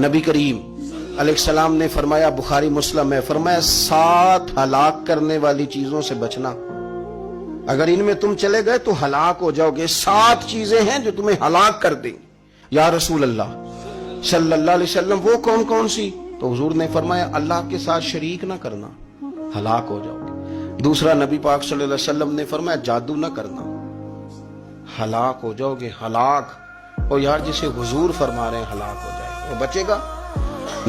نبی کریم علیہ السلام نے فرمایا، بخاری مسلم ہے، فرمایا 7 ہلاک کرنے والی چیزوں سے بچنا، اگر ان میں تم چلے گئے تو ہلاک ہو جاؤ گے۔ 7 چیزیں ہیں جو تمہیں ہلاک کر دیں۔ یا رسول اللہ صلی اللہ علیہ وسلم وہ کون کون سی؟ تو حضور نے فرمایا اللہ کے ساتھ شریک نہ کرنا، ہلاک ہو جاؤ گے۔ دوسرا نبی پاک صلی اللہ علیہ وسلم نے فرمایا جادو نہ کرنا، ہلاک ہو جاؤ گے، ہلاک۔ اور یار جسے حضور فرما رہے ہیں ہلاک ہو جائے گا، وہ بچے گا؟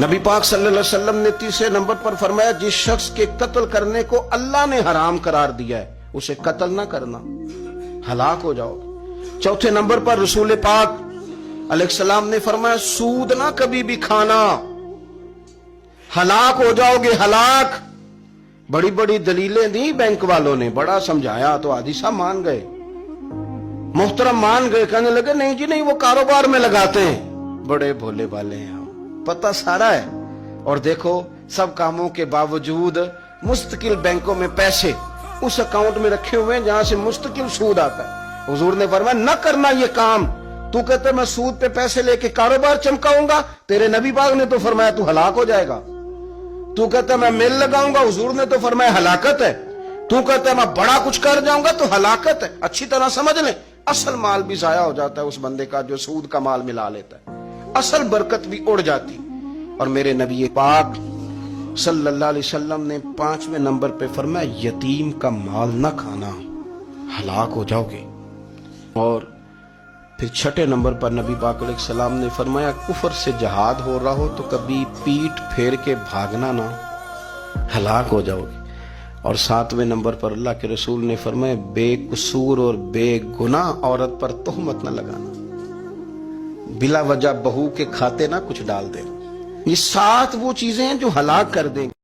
نبی پاک صلی اللہ علیہ وسلم نے تیسرے نمبر پر فرمایا جس شخص کے قتل کرنے کو اللہ نے حرام قرار دیا ہے اسے قتل نہ کرنا، ہلاک ہو جاؤ گے۔ چوتھے نمبر پر رسول پاک علیہ السلام نے فرمایا سود نہ کبھی بھی کھانا، ہلاک ہو جاؤ گے، ہلاک۔ بڑی بڑی دلیلیں دی بینک والوں نے، بڑا سمجھایا تو حاجی صاحب مان گئے، محترم مان گئے، کہنے لگے نہیں جی نہیں، وہ کاروبار میں لگاتے ہیں۔ بڑے بھولے والے ہیں ہم، پتہ سارا ہے۔ اور دیکھو سب کاموں کے باوجود مستقل بینکوں میں پیسے اس اکاؤنٹ میں رکھے ہوئے ہیں جہاں سے مستقل سود آتا ہے۔ حضور نے فرمایا نہ کرنا یہ کام۔ تو کہتا ہے میں سود پہ پیسے لے کے کاروبار چمکاؤں گا، تیرے نبی پاک نے تو فرمایا تو ہلاک ہو جائے گا۔ تو کہتا ہے میں میل لگاؤں گا، حضور نے تو فرمایا ہلاکت ہے۔ تو کہتا ہے میں بڑا کچھ کر جاؤں گا تو ہلاکت ہے۔ اچھی طرح سمجھ لیں، اصل مال بھی ضائع ہو جاتا ہے اس بندے کا جو سود کا مال ملا لیتا ہے، اصل برکت بھی اڑ جاتی۔ اور میرے نبی پاک صلی اللہ علیہ وسلم نے 5ویں نمبر پہ فرمایا یتیم کا مال نہ کھانا، ہلاک ہو جاؤ گے۔ اور پھر 6 نمبر پر نبی پاک علیہ السلام نے فرمایا کفر سے جہاد ہو رہا ہو تو کبھی پیٹ پھیر کے بھاگنا نہ، ہلاک ہو جاؤ گے۔ اور 7ویں نمبر پر اللہ کے رسول نے فرمایا بے قصور اور بے گناہ عورت پر تہمت نہ لگانا، بلا وجہ بہو کے کھاتے نہ کچھ ڈال دینا۔ یہ 7 وہ چیزیں ہیں جو ہلاک کر دیں گے۔